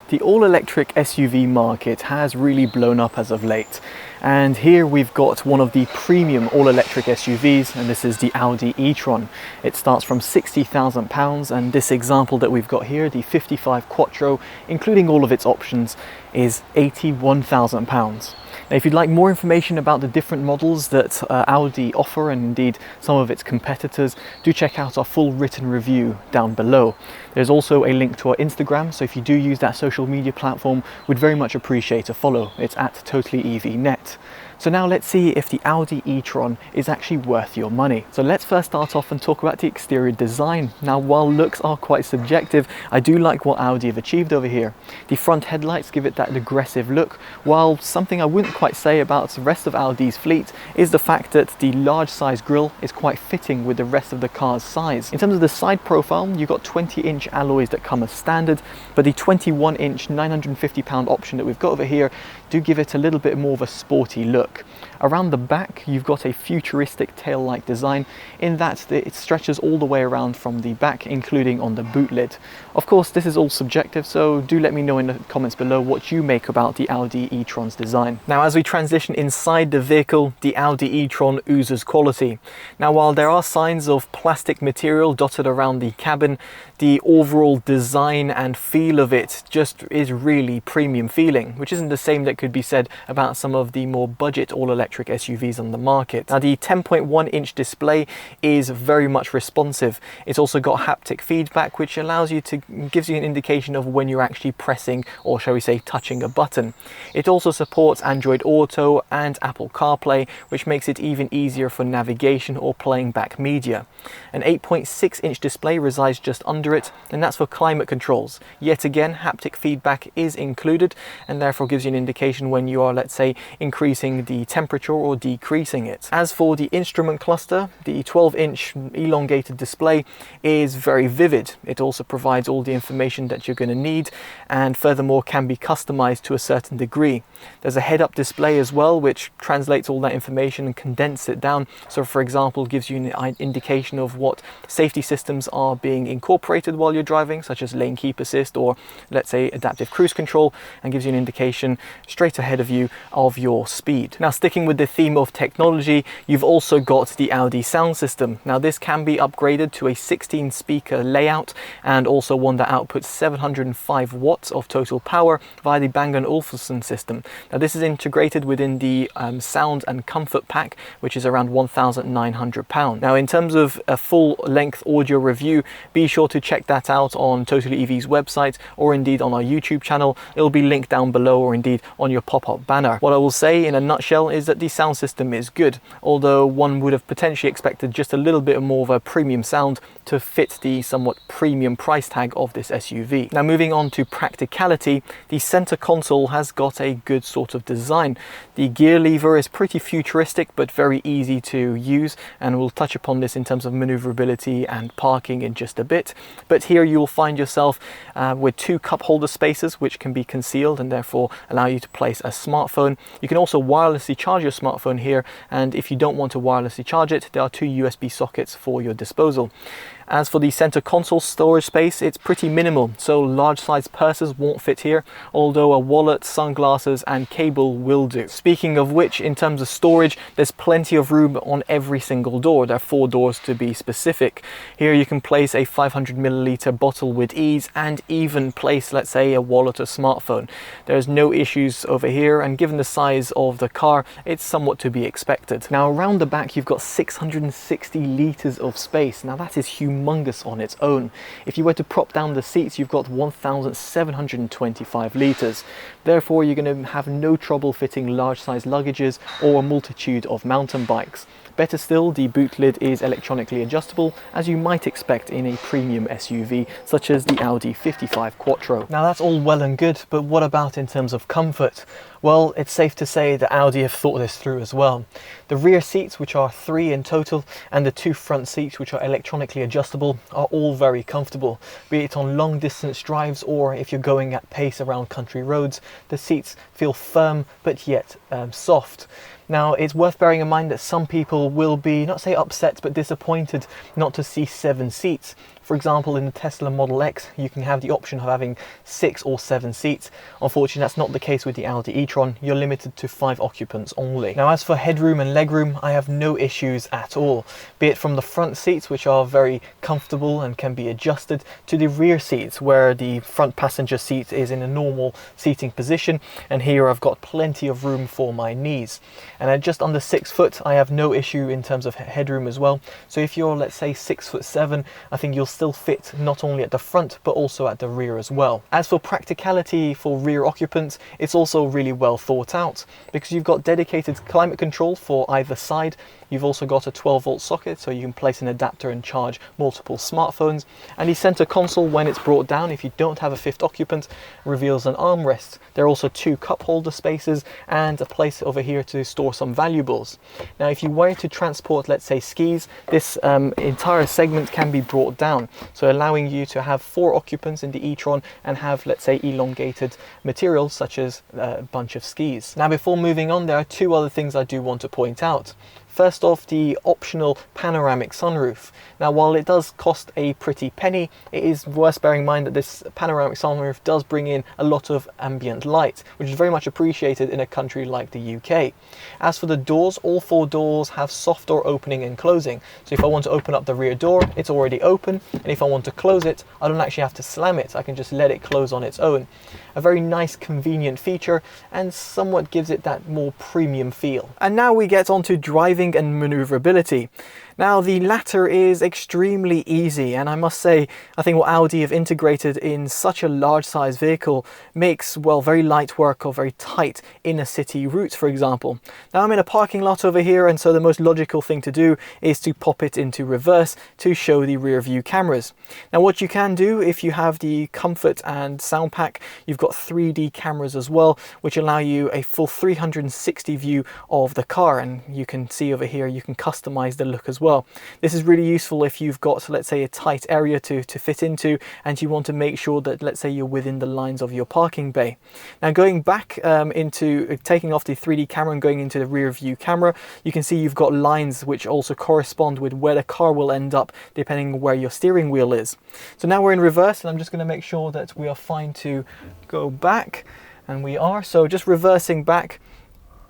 The all-electric SUV market has really blown up as of late, and here we've got one of the premium all-electric SUVs, and this is the Audi e-tron. It starts from £60,000, and this example that we've got here, the 55 Quattro, including all of its options, is £81,000. Now, if you'd like more information about the different models that Audi offer, and indeed some of its competitors, do check out our full written review down below. There's also a link to our Instagram, so if you do use that social media platform, we'd very much appreciate a follow. It's at TotallyEVnet. So now let's see if the Audi e-tron is actually worth your money. So let's first start off and talk about the exterior design. Now, while looks are quite subjective, I do like what Audi have achieved over here. The front headlights give it that aggressive look, while something I wouldn't quite say about the rest of Audi's fleet is the fact that the large size grille is quite fitting with the rest of the car's size. In terms of the side profile, you've got 20-inch alloys that come as standard, but the 21-inch 950-pound option that we've got over here do give it a little bit more of a sporty look. Around the back, you've got a futuristic tail-like design in that it stretches all the way around from the back, including on the boot lid. Of course, this is all subjective, so do let me know in the comments below what you make about the Audi e-tron's design. Now, as we transition inside the vehicle, the Audi e-tron oozes quality. Now, while there are signs of plastic material dotted around the cabin, the overall design and feel of it just is really premium feeling, which isn't the same that could be said about some of the more budget all-electric SUVs on the market. Now, the 10.1-inch display is very much responsive. It's also got haptic feedback, which gives you an indication of when you're actually pressing, or shall we say touching, a button. It also supports Android Auto and Apple CarPlay, which makes it even easier for navigation or playing back media. An 8.6-inch display resides just under it, and that's for climate controls. Yet again, haptic feedback is included, and therefore gives you an indication when you are, let's say, increasing the temperature or decreasing it. As for the instrument cluster, the 12-inch elongated display is very vivid. It also provides all the information that you're going to need, and furthermore can be customized to a certain degree. There's a head-up display as well, which translates all that information and condenses it down. So, for example, gives you an indication of what safety systems are being incorporated while you're driving, such as lane keep assist or, let's say, adaptive cruise control, and gives you an indication straight ahead of you of your speed. Now, sticking with the theme of technology, you've also got the Audi sound system. Now, this can be upgraded to a 16-speaker layout, and also one that outputs 705 watts of total power via the Bang & Olufsen system. Now, this is integrated within the sound and comfort pack, which is around £1,900. Now, in terms of a full-length audio review, be sure to check that out on TotallyEV's website, or indeed on our YouTube channel. It'll be linked down below, or indeed on your pop-up banner. What I will say in a nutshell is that the sound system is good, although one would have potentially expected just a little bit more of a premium sound to fit the somewhat premium price tag of this SUV. Now, moving on to practicality, the center console has got a good sort of design. The gear lever is pretty futuristic but very easy to use, and we'll touch upon this in terms of maneuverability and parking in just a bit. But here you'll find yourself with two cup holder spaces, which can be concealed and therefore allow you to place a smartphone. You can also wirelessly charge your smartphone here, and if you don't want to wirelessly charge it, there are two USB sockets for your disposal. As for the center console storage space, it's pretty minimal, so large size purses won't fit here, although a wallet, sunglasses and cable will do. Speaking of which, in terms of storage, there's plenty of room on every single door. There are 4 doors to be specific. Here you can place a 500ml bottle with ease, and even place, let's say, a wallet or smartphone. There's no issues over here, and given the size of the car, it's somewhat to be expected. Now, around the back, you've got 660 litres of space. Now, that is humongous on its own. If you were to prop down the seats, you've got 1,725 litres. Therefore, you're going to have no trouble fitting large size luggages or a multitude of mountain bikes. Better still, the boot lid is electronically adjustable, as you might expect in a premium SUV such as the Audi 55 Quattro. Now, that's all well and good, but what about in terms of comfort? Well, it's safe to say that Audi have thought this through as well. The rear seats, which are 3 in total, and the 2 front seats, which are electronically adjustable, are all very comfortable. Be it on long distance drives or if you're going at pace around country roads, the seats feel firm but yet soft. Now, it's worth bearing in mind that some people will be, not say upset, but disappointed not to see 7 seats. For example, in the Tesla Model X, you can have the option of having 6 or 7 seats. Unfortunately, that's not the case with the Audi e-tron. You're limited to 5 occupants only. Now, as for headroom and legroom, I have no issues at all, be it from the front seats, which are very comfortable and can be adjusted, to the rear seats, where the front passenger seat is in a normal seating position, and here I've got plenty of room for my knees. And at just under 6 foot, I have no issue in terms of headroom as well. So if you're, let's say, 6'7", I think you'll still fit not only at the front but also at the rear as well. As for practicality for rear occupants, it's also really well thought out, because you've got dedicated climate control for either side. You've also got a 12-volt socket, so you can place an adapter and charge multiple smartphones. And the center console, when it's brought down, if you don't have a 5th occupant, reveals an armrest. There are also 2 cup holder spaces and a place over here to store some valuables. Now, if you were to transport, let's say, skis, this entire segment can be brought down, so allowing you to have 4 occupants in the e-tron and have, let's say, elongated materials such as a bunch of skis. Now, before moving on, there are 2 other things I do want to point out. First off, the optional panoramic sunroof. Now, while it does cost a pretty penny, it is worth bearing in mind that this panoramic sunroof does bring in a lot of ambient light, which is very much appreciated in a country like the UK. As for the doors, all 4 doors have soft door opening and closing. So if I want to open up the rear door, it's already open. And if I want to close it, I don't actually have to slam it. I can just let it close on its own. A very nice, convenient feature, and somewhat gives it that more premium feel. And now we get on to driving and maneuverability. Now, the latter is extremely easy, and I must say, I think what Audi have integrated in such a large size vehicle makes, well, very light work of very tight inner city routes, for example. Now, I'm in a parking lot over here, and so the most logical thing to do is to pop it into reverse to show the rear view cameras. Now, what you can do if you have the comfort and sound pack, you've got 3D cameras as well, which allow you a full 360 view of the car, and you can see over here you can customize the look as well. This is really useful if you've got, let's say, a tight area to fit into, and you want to make sure that, let's say, you're within the lines of your parking bay. Now, going back into taking off the 3D camera and going into the rear view camera, you can see you've got lines which also correspond with where the car will end up depending on where your steering wheel is. So now we're in reverse, and I'm just going to make sure that we are fine to go back, and we are. So just reversing back,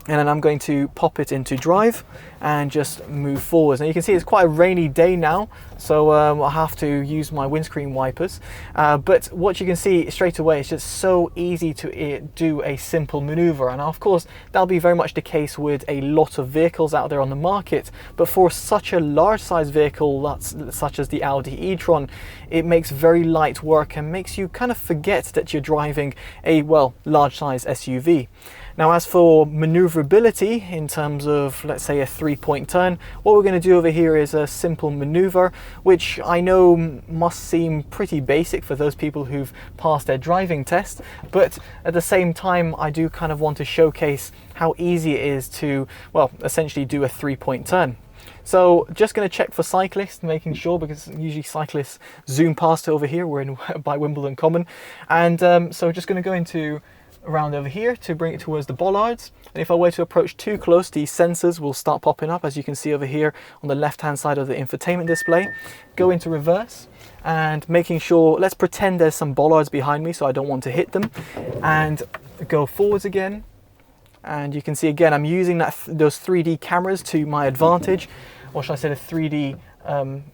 and then I'm going to pop it into drive and just move forwards. Now you can see it's quite a rainy day now, so I'll have to use my windscreen wipers. But what you can see straight away, it's just so easy to do a simple maneuver. And of course, that'll be very much the case with a lot of vehicles out there on the market. But for such a large size vehicle such as the Audi e-tron, it makes very light work and makes you kind of forget that you're driving a, well, large size SUV. Now, as for maneuverability in terms of, let's say, a 3-point turn, what we're going to do over here is a simple maneuver, which I know must seem pretty basic for those people who've passed their driving test, but at the same time, I do kind of want to showcase how easy it is to, well, essentially do a 3-point turn. So just going to check for cyclists, making sure, because usually cyclists zoom past over here. We're in by Wimbledon Common, and so just going to go into around over here to bring it towards the bollards. And if I were to approach too close, these sensors will start popping up, as you can see over here on the left hand side of the infotainment display. Go into reverse and making sure, let's pretend there's some bollards behind me so I don't want to hit them, and go forwards again. And you can see again I'm using those 3D cameras to my advantage, or should I say the 3D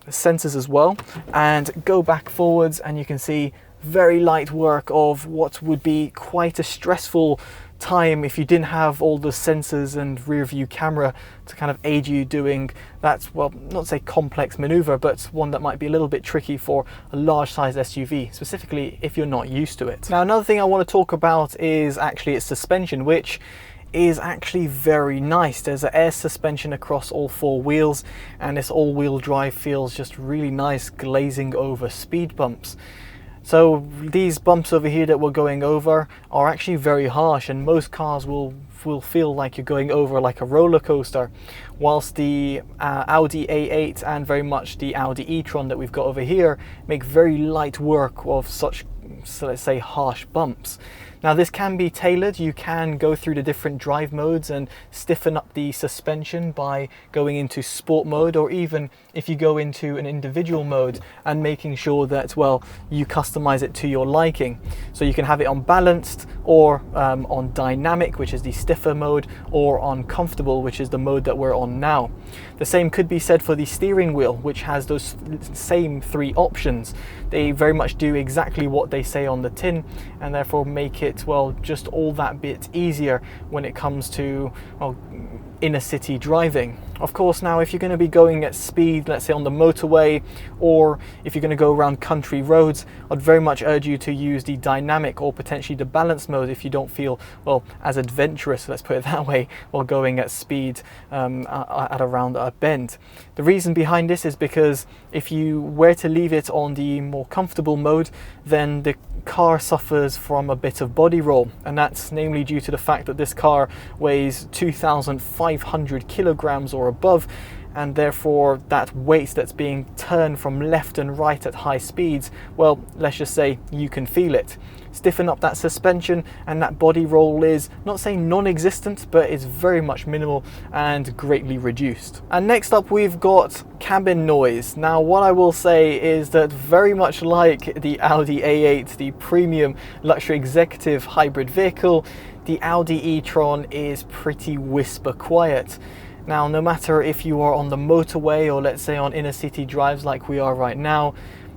sensors as well, and go back forwards, and you can see very light work of what would be quite a stressful time if you didn't have all the sensors and rear view camera to kind of aid you doing that, well, not say complex maneuver, but one that might be a little bit tricky for a large size SUV, specifically if you're not used to it. Now, another thing I want to talk about is actually its suspension, which is actually very nice. There's an air suspension across all 4 wheels, and this all-wheel drive feels just really nice, glazing over speed bumps. So these bumps over here that we're going over are actually very harsh, and most cars will feel like you're going over like a roller coaster, whilst the Audi A8 and very much the Audi e-tron that we've got over here make very light work of such, so let's say, harsh bumps. Now this can be tailored. You can go through the different drive modes and stiffen up the suspension by going into sport mode, or even if you go into an individual mode and making sure that, well, you customize it to your liking. So you can have it on balanced, or on dynamic, which is the stiffer mode, or on comfortable, which is the mode that we're on now. The same could be said for the steering wheel, which has those same 3 options. They very much do exactly what they say on the tin, and therefore make it, well, just all that bit easier when it comes to, well, inner city driving. Of course, now if you're going to be going at speed, let's say on the motorway, or if you're going to go around country roads, I'd very much urge you to use the dynamic or potentially the balance mode if you don't feel, well, as adventurous, let's put it that way, while going at speed at around a bend. The reason behind this is because if you were to leave it on the more comfortable mode, then the car suffers from a bit of body roll, and that's namely due to the fact that this car weighs 2,500 kilograms or above, and therefore that weight that's being turned from left and right at high speeds, well, let's just say you can feel it. Stiffen up that suspension and that body roll is, not saying non-existent, but it's very much minimal and greatly reduced. And next up we've got cabin noise. Now what I will say is that, very much like the Audi A8, the premium luxury executive hybrid vehicle, the Audi e-tron is pretty whisper quiet. Now, no matter if you are on the motorway or let's say on inner city drives like we are right now,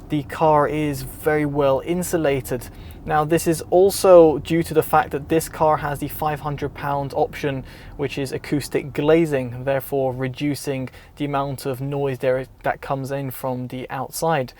the car is very well insulated. Now this is also due to the fact that this car has the £500 option, which is acoustic glazing, therefore reducing the amount of noise that comes in from the outside.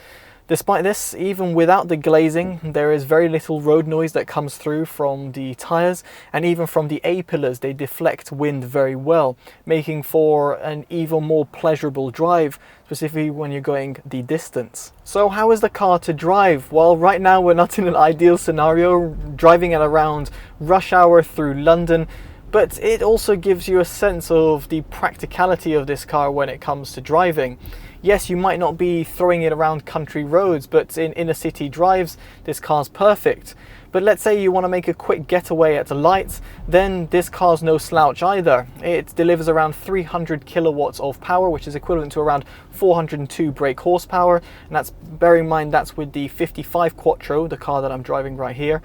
Despite this, even without the glazing, there is very little road noise that comes through from the tyres, and even from the A-pillars, they deflect wind very well, making for an even more pleasurable drive, specifically when you're going the distance. So how is the car to drive? Well, right now we're not in an ideal scenario, driving at around rush hour through London, but it also gives you a sense of the practicality of this car when it comes to driving. Yes, you might not be throwing it around country roads, but in inner city drives, this car's perfect. But let's say you want to make a quick getaway at the lights, then this car's no slouch either. It delivers around 300 kilowatts of power, which is equivalent to around 402 brake horsepower. And that's, bear in mind, that's with the 55 Quattro, the car that I'm driving right here.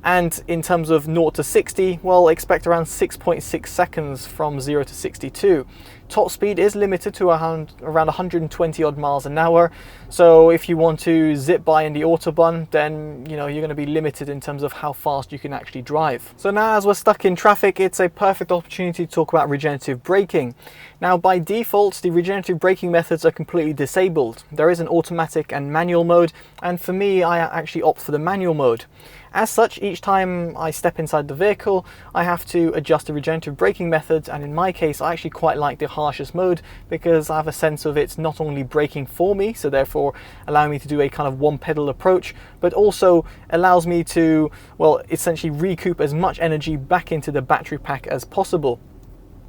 And in terms of 0 to 60, well, expect around 6.6 seconds from 0 to 62. Top speed is limited to around 120 odd miles an hour. So if you want to zip by in the Autobahn, then you're going to be limited in terms of how fast you can actually drive. So now, as we're stuck in traffic, it's a perfect opportunity to talk about regenerative braking. Now, by default, the regenerative braking methods are completely disabled. There is an automatic and manual mode, and for me, I actually opt for the manual mode. As such, each time I step inside the vehicle, I have to adjust the regenerative braking methods, and in my case, I actually quite like the harshest mode because I have a sense of it's not only braking for me, so therefore allowing me to do a kind of one pedal approach, but also allows me to, well, essentially recoup as much energy back into the battery pack as possible.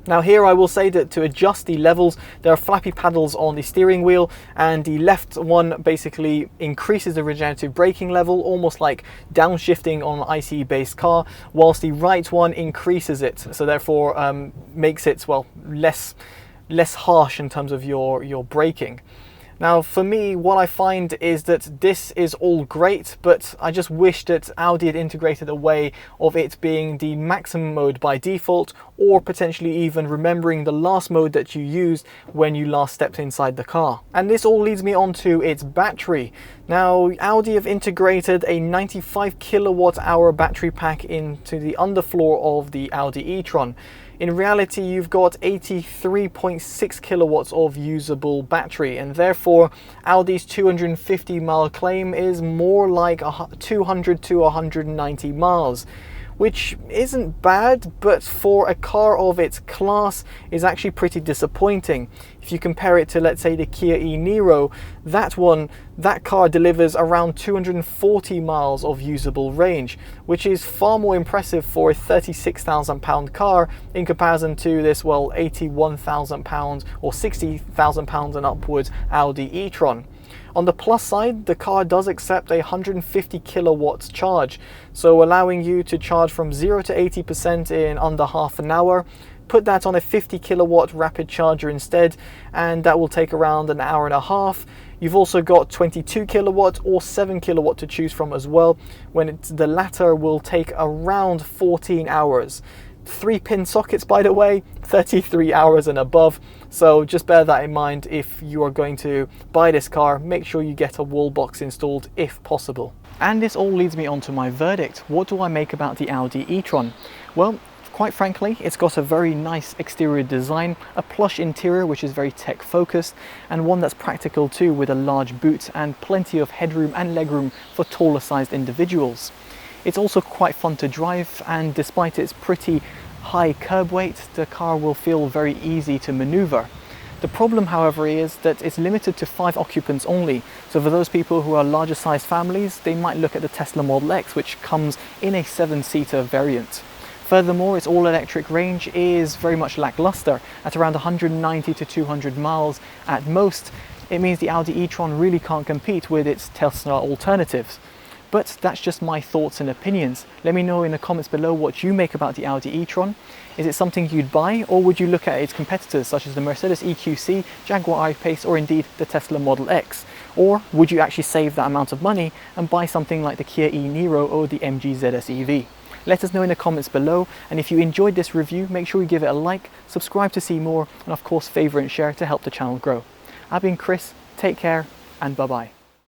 Now here I will say that to adjust the levels, there are flappy paddles on the steering wheel, and the left one basically increases the regenerative braking level, almost like downshifting on an ICE based car, whilst the right one increases it, so therefore makes it, well, less harsh in terms of your braking. Now for me, what I find is that this is all great, but I just wish that Audi had integrated a way of it being the maximum mode by default, or potentially even remembering the last mode that you used when you last stepped inside the car. And this all leads me on to its battery. Now, Audi have integrated a 95 kilowatt hour battery pack into the underfloor of the Audi e-tron. In reality, you've got 83.6 kilowatts of usable battery, and therefore Audi's 250 mile claim is more like 200 to 190 miles. Which isn't bad, but for a car of its class is actually pretty disappointing. If you compare it to, let's say, the Kia e-Niro, that car delivers around 240 miles of usable range, which is far more impressive for a £36,000 car in comparison to this, well, £81,000 or £60,000 and upwards Audi e-tron. On the plus side, the car does accept a 150 kilowatts charge, so allowing you to charge from 0 to 80% in under half an hour. Put that on a 50 kilowatt rapid charger instead, and that will take around an hour and a half. You've also got 22 kilowatt or 7 kilowatt to choose from as well, when the latter will take around 14 hours. 3-pin sockets, by the way, 33 hours and above. So just bear that in mind if you are going to buy this car. Make sure you get a wall box installed if possible. And this all leads me on to my verdict. What do I make about the Audi e-tron? Well, quite frankly, it's got a very nice exterior design, a plush interior which is very tech focused, and one that's practical too, with a large boot and plenty of headroom and legroom for taller sized individuals. It's also quite fun to drive, and despite its pretty high curb weight, the car will feel very easy to maneuver. The problem, however, is that it's limited to 5 occupants only. So for those people who are larger sized families, they might look at the Tesla Model X, which comes in a 7-seater variant. Furthermore, its all-electric range is very much lackluster at around 190 to 200 miles at most. It means the Audi e-tron really can't compete with its Tesla alternatives. But that's just my thoughts and opinions. Let me know in the comments below what you make about the Audi e-tron. Is it something you'd buy, or would you look at its competitors such as the Mercedes EQC, Jaguar I-Pace, or indeed the Tesla Model X? Or would you actually save that amount of money and buy something like the Kia e-Niro or the MG ZS EV? Let us know in the comments below, and if you enjoyed this review, make sure you give it a like, subscribe to see more, and of course favourite and share to help the channel grow. I've been Chris, take care, and bye bye.